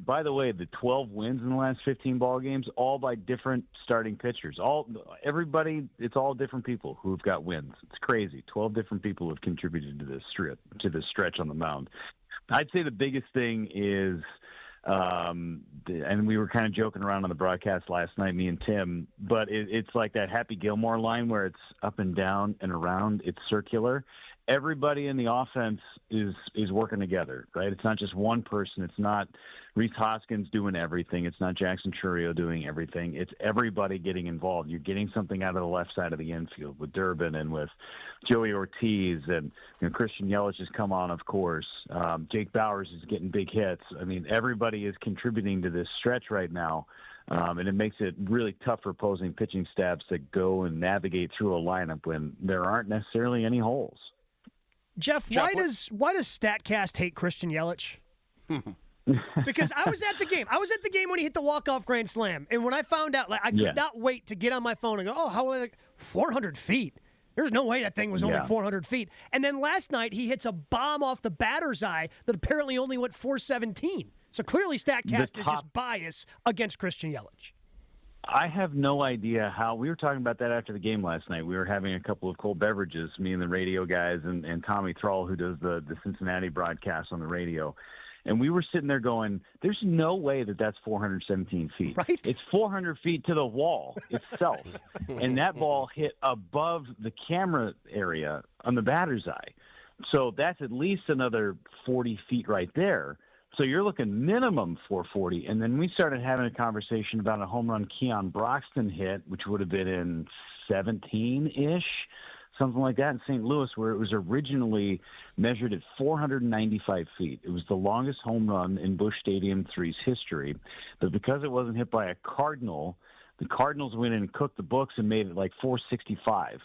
by the way, the 12 wins in the last 15 ball games, all by different starting pitchers. Everybody, it's all different people who've got wins. It's crazy. 12 different people have contributed to this stretch on the mound. I'd say the biggest thing is, and we were kind of joking around on the broadcast last night, me and Tim, but it's like that Happy Gilmore line where it's up and down and around. It's circular. Everybody in the offense is working together, right? It's not just one person. It's not Rhys Hoskins doing everything. It's not Jackson Chourio doing everything. It's everybody getting involved. You're getting something out of the left side of the infield with Durbin and with Joey Ortiz, and Christian Yelich has come on, of course. Jake Bauers is getting big hits. I mean, everybody is contributing to this stretch right now. And it makes it really tough for opposing pitching staffs to go and navigate through a lineup when there aren't necessarily any holes. Jeff, why does StatCast hate Christian Yelich? Because I was at the game. I was at the game when he hit the walk-off grand slam. And when I found out, I could not wait to get on my phone and go, oh, how 400 feet? There's no way that thing was only 400 feet. And then last night, he hits a bomb off the batter's eye that apparently only went 417. So clearly StatCast is just biased against Christian Yelich. I have no idea how. We were talking about that after the game last night. We were having a couple of cold beverages, me and the radio guys and Tommy Thrall, who does the Cincinnati broadcast on the radio. And we were sitting there going, there's no way that that's 417 feet. Right? It's 400 feet to the wall itself. And that ball hit above the camera area on the batter's eye. So that's at least another 40 feet right there. So you're looking minimum 440. And then we started having a conversation about a home run Keon Broxton hit, which would have been in 17-ish, something like that in St. Louis, where it was originally measured at 495 feet. It was the longest home run in Busch Stadium 3's history. But because it wasn't hit by a Cardinal, the Cardinals went in and cooked the books and made it like 465.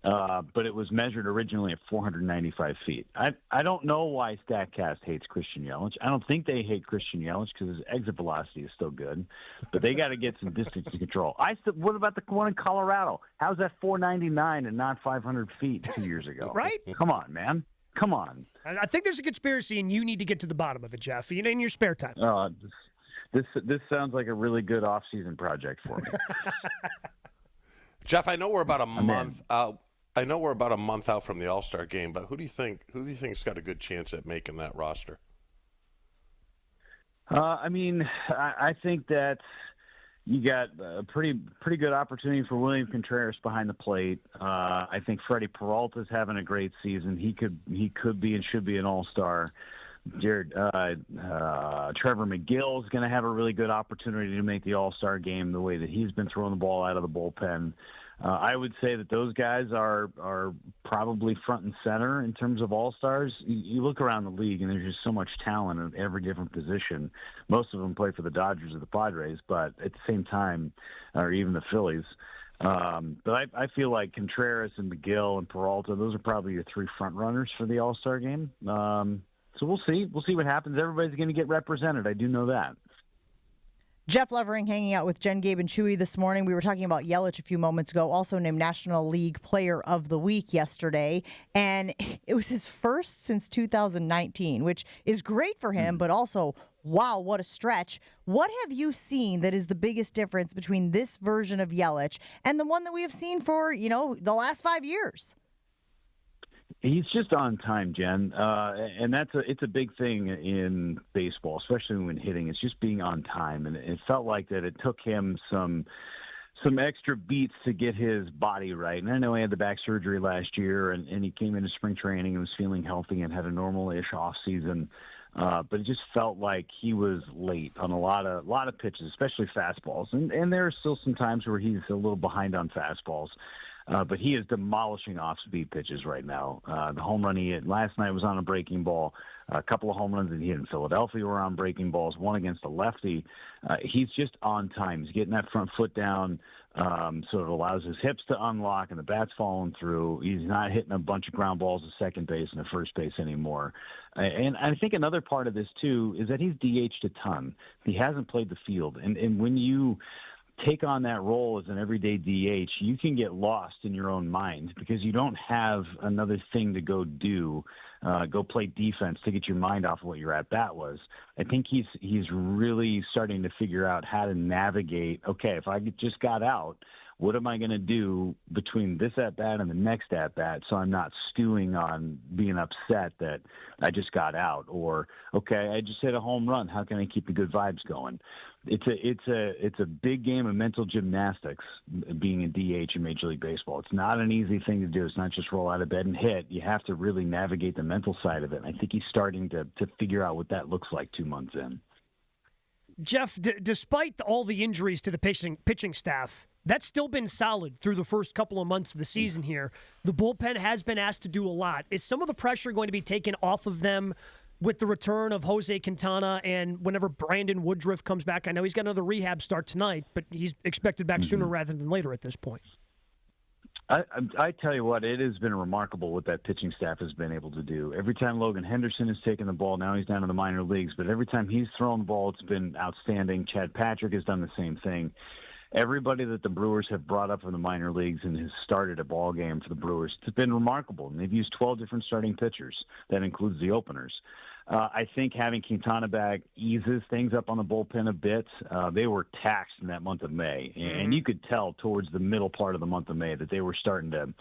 But it was measured originally at 495 feet. I don't know why StatCast hates Christian Yelich. I don't think they hate Christian Yelich because his exit velocity is still good, but they got to get some distance control. What about the one in Colorado? How's that 499 and not 500 feet 2 years ago? Right? Come on, man. Come on. I think there's a conspiracy, and you need to get to the bottom of it, Jeff, in your spare time. This sounds like a really good off-season project for me. Jeff, I know we're about a month out. I know we're about a month out from the All-Star game, but who do you think's got a good chance at making that roster? I think that you got a pretty good opportunity for William Contreras behind the plate. I think Freddie Peralta's having a great season. He could be and should be an All-Star. Trevor McGill is going to have a really good opportunity to make the All-Star game the way that he's been throwing the ball out of the bullpen. I would say that those guys are probably front and center in terms of All-Stars. You look around the league, and there's just so much talent at every different position. Most of them play for the Dodgers or the Padres, but at the same time, or even the Phillies. But I feel like Contreras and McGill and Peralta, those are probably your three front runners for the All-Star game. So we'll see. We'll see what happens. Everybody's going to get represented. I do know that. Jeff Levering hanging out with Jen, Gabe, and Chewy this morning. We were talking about Yelich a few moments ago, also named National League Player of the Week yesterday. And it was his first since 2019, which is great for him, but also, wow, what a stretch. What have you seen that is the biggest difference between this version of Yelich and the one that we have seen for, the last 5 years? He's just on time, Jen, and it's a big thing in baseball, especially when hitting. It's just being on time, and it felt like that it took him some extra beats to get his body right. And I know he had the back surgery last year, and he came into spring training and was feeling healthy and had a normal-ish off season. But it just felt like he was late on a lot of pitches, especially fastballs, and there are still some times where he's a little behind on fastballs. But he is demolishing off-speed pitches right now. The home run he hit last night was on a breaking ball. A couple of home runs that he hit in Philadelphia were on breaking balls, one against a lefty. He's just on time. He's getting that front foot down, so it allows his hips to unlock and the bat's falling through. He's not hitting a bunch of ground balls to second base and to first base anymore. And I think another part of this, too, is that he's DH'd a ton. He hasn't played the field. And when you take on that role as an everyday DH, you can get lost in your own mind because you don't have another thing to go do, go play defense to get your mind off of what your at-bat was. I think he's really starting to figure out how to navigate, okay, if I just got out, what am I going to do between this at-bat and the next at-bat so I'm not stewing on being upset that I just got out? Or, okay, I just hit a home run. How can I keep the good vibes going? It's a big game of mental gymnastics being a DH in Major League Baseball. It's not an easy thing to do. It's not just roll out of bed and hit. You have to really navigate the mental side of it. And I think he's starting to figure out what that looks like 2 months in. Jeff, despite all the injuries to the pitching staff, that's still been solid through the first couple of months of the season here. The bullpen has been asked to do a lot. Is some of the pressure going to be taken off of them with the return of Jose Quintana and whenever Brandon Woodruff comes back? I know he's got another rehab start tonight, but he's expected back sooner rather than later at this point. I tell you what, it has been remarkable what that pitching staff has been able to do. Every time Logan Henderson has taken the ball, now he's down in the minor leagues, but every time he's thrown the ball, it's been outstanding. Chad Patrick has done the same thing. Everybody that the Brewers have brought up from the minor leagues and has started a ball game for the Brewers, it's been remarkable. And they've used 12 different starting pitchers. That includes the openers. I think having Quintana back eases things up on the bullpen a bit. They were taxed in that month of May, and you could tell towards the middle part of the month of May that they were starting to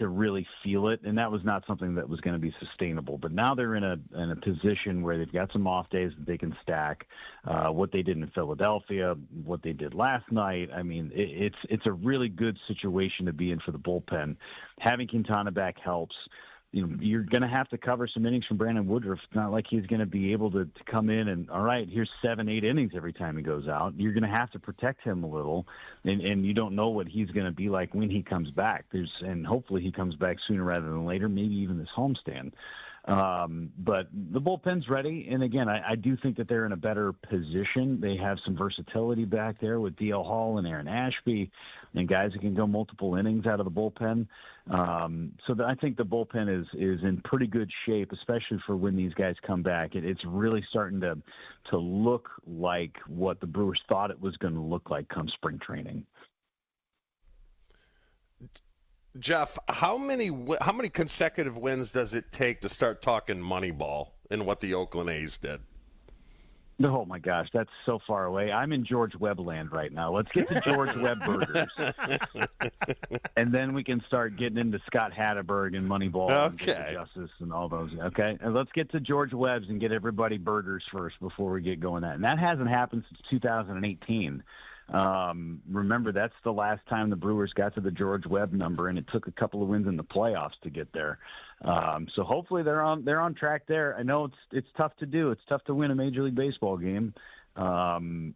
really feel it, and that was not something that was going to be sustainable. But now they're in a position where they've got some off days that they can stack. What they did in Philadelphia, what they did last night. I mean, it's a really good situation to be in for the bullpen. Having Quintana back helps. You know, you're going to have to cover some innings from Brandon Woodruff. It's not like he's going to be able to come in and, all right, here's 7-8 innings every time he goes out. You're going to have to protect him a little, and you don't know what he's going to be like when he comes back. And hopefully he comes back sooner rather than later, maybe even this homestand. But the bullpen's ready, and again, I do think that they're in a better position. They have some versatility back there with D.L. Hall and Aaron Ashby, and guys that can go multiple innings out of the bullpen. I think the bullpen is in pretty good shape, especially for when these guys come back. It's really starting to look like what the Brewers thought it was going to look like come spring training. Jeff, how many consecutive wins does it take to start talking Moneyball and what the Oakland A's did? Oh, my gosh, that's so far away. I'm in George Webb land right now. Let's get to George Webb burgers. And then we can start getting into Scott Hatterberg and Moneyball and Justice and all those. Okay, and let's get to George Webb's and get everybody burgers first before we get going that. And that hasn't happened since 2018. Remember, that's the last time the Brewers got to the George Webb number, and it took a couple of wins in the playoffs to get there. So hopefully they're on track there. I know it's tough to do. It's tough to win a Major League Baseball game, and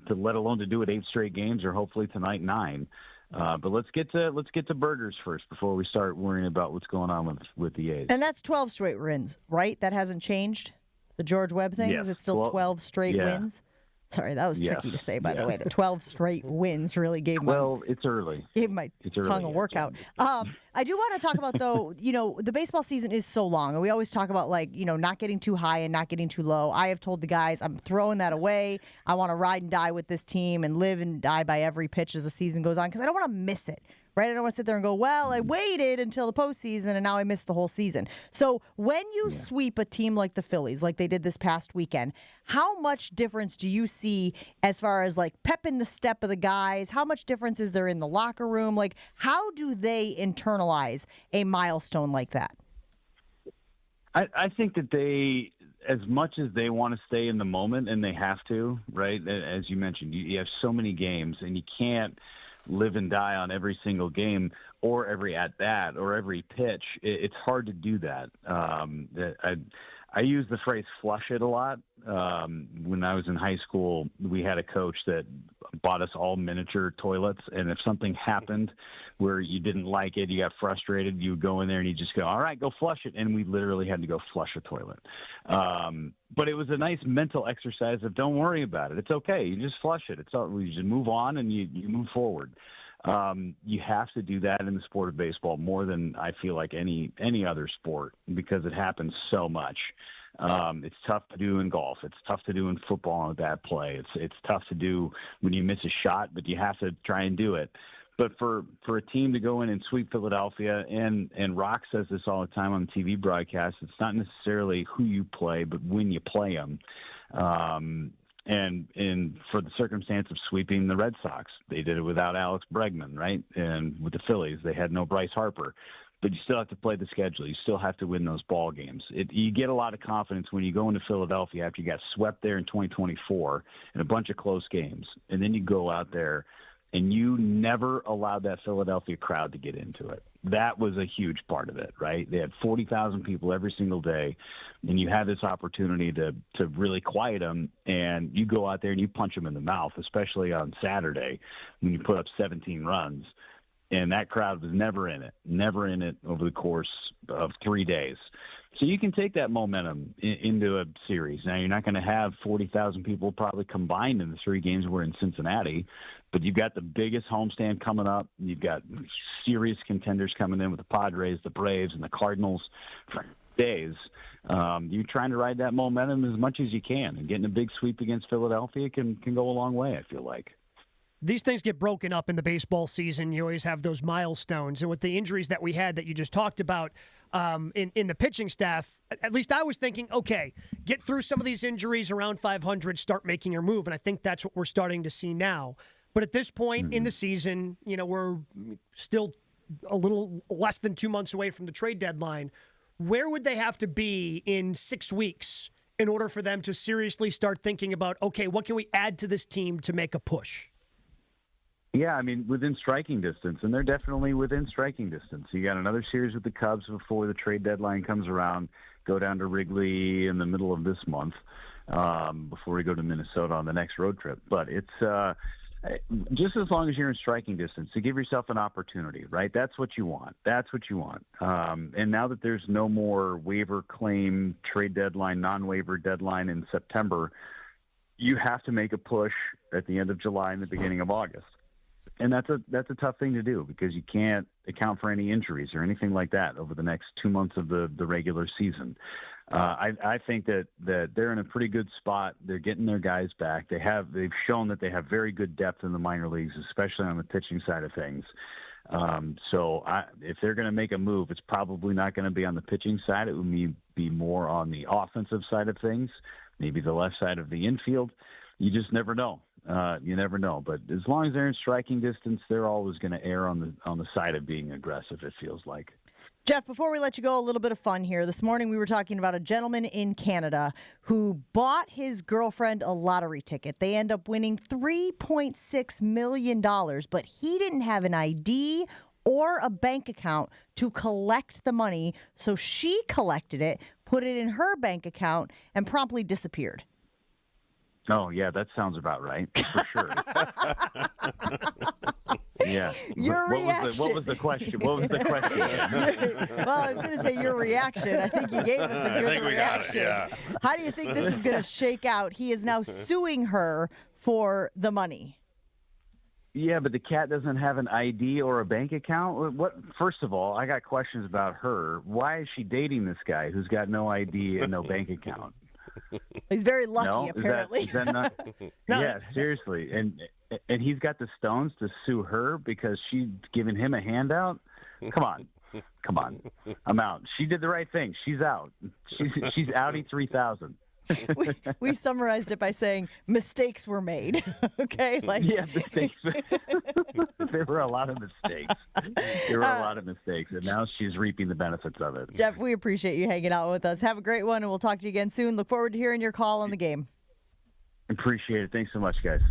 to let alone to do it 8 straight games or hopefully tonight 9. But let's get to burgers first before we start worrying about what's going on with the A's. And that's 12 straight wins, right? That hasn't changed. The George Webb thing, is it still 12 straight wins? Sorry, that was tricky to say, by the way. The 12 straight wins really gave my it's early. Gave my tongue a workout. I do want to talk about, though, the baseball season is so long, and we always talk about, not getting too high and not getting too low. I have told the guys I'm throwing that away. I want to ride and die with this team and live and die by every pitch as the season goes on because I don't want to miss it. Right? I don't want to sit there and go, well, I waited until the postseason and now I missed the whole season. So when you sweep a team like the Phillies, like they did this past weekend, how much difference do you see as far as pep in the step of the guys? How much difference is there in the locker room? How do they internalize a milestone like that? I think that they, as much as they want to stay in the moment, and they have to, right? As you mentioned, you have so many games and you can't live and die on every single game or every at-bat or every pitch. It's hard to do that. I use the phrase flush it a lot. When I was in high school, we had a coach that bought us all miniature toilets, and if something happened where you didn't like it, you got frustrated, you would go in there and you just go, all right, go flush it. And we literally had to go flush a toilet. But it was a nice mental exercise of don't worry about it. It's okay. You just flush it. It's all, you just move on and you move forward. You have to do that in the sport of baseball more than I feel like any other sport because it happens so much. It's tough to do in golf. It's tough to do in football on a bad play. It's tough to do when you miss a shot, but you have to try and do it. But for a team to go in and sweep Philadelphia, and Rock says this all the time on TV broadcasts, it's not necessarily who you play, but when you play them. And for the circumstance of sweeping the Red Sox, they did it without Alex Bregman, right? And with the Phillies, they had no Bryce Harper. But you still have to play the schedule. You still have to win those ball games. You get a lot of confidence when you go into Philadelphia after you got swept there in 2024 in a bunch of close games. And then you go out there and you never allowed that Philadelphia crowd to get into it. That was a huge part of it, right? They had 40,000 people every single day, and you had this opportunity to really quiet them, and you go out there and you punch them in the mouth, especially on Saturday when you put up 17 runs, and that crowd was never in it over the course of 3 days. So you can take that momentum into a series. Now, you're not going to have 40,000 people probably combined in the 3 games we're in Cincinnati, but you've got the biggest homestand coming up. You've got serious contenders coming in with the Padres, the Braves, and the Cardinals for days. You're trying to ride that momentum as much as you can, and getting a big sweep against Philadelphia can go a long way, I feel like. These things get broken up in the baseball season. You always have those milestones. And with the injuries that we had that you just talked about in the pitching staff, at least I was thinking, okay, get through some of these injuries around 500, start making your move. And I think that's what we're starting to see now. But at this point in the season, we're still a little less than 2 months away from the trade deadline. Where would they have to be in 6 weeks in order for them to seriously start thinking about, okay, what can we add to this team to make a push? Yeah, I mean, within striking distance, and they're definitely within striking distance. You got another series with the Cubs before the trade deadline comes around, go down to Wrigley in the middle of this month before we go to Minnesota on the next road trip. But it's just as long as you're in striking distance to give yourself an opportunity, right? That's what you want. And now that there's no more waiver claim, trade deadline, non-waiver deadline in September, you have to make a push at the end of July and the beginning of August. And that's a tough thing to do because you can't account for any injuries or anything like that over the next 2 months of the regular season. I think that they're in a pretty good spot. They're getting their guys back. They've shown that they have very good depth in the minor leagues, especially on the pitching side of things. So if they're going to make a move, it's probably not going to be on the pitching side. It would be more on the offensive side of things, maybe the left side of the infield. You just never know. You never know. But as long as they're in striking distance, they're always going to err on the side of being aggressive, it feels like. Jeff, before we let you go, a little bit of fun here. This morning we were talking about a gentleman in Canada who bought his girlfriend a lottery ticket. They end up winning $3.6 million, but he didn't have an ID or a bank account to collect the money, so she collected it, put it in her bank account, and promptly disappeared. Oh, yeah, that sounds about right, for sure. Yeah. Your reaction. What was the question? Well, I was going to say your reaction. I think you gave us a good reaction. Got it, yeah. How do you think this is going to shake out? He is now suing her for the money. Yeah, but the cat doesn't have an ID or a bank account. What? First of all, I got questions about her. Why is she dating this guy who's got no ID and no bank account? He's very lucky, apparently. Is that not? No. Yeah, seriously. And he's got the stones to sue her because she's giving him a handout? Come on. I'm out. She did the right thing. She's out. She's outie 3,000. We summarized it by saying mistakes were made. Okay? Yeah, mistakes. There were a lot of mistakes. And now she's reaping the benefits of it. Jeff, we appreciate you hanging out with us. Have a great one, and we'll talk to you again soon. Look forward to hearing your call on the game. Appreciate it. Thanks so much, guys.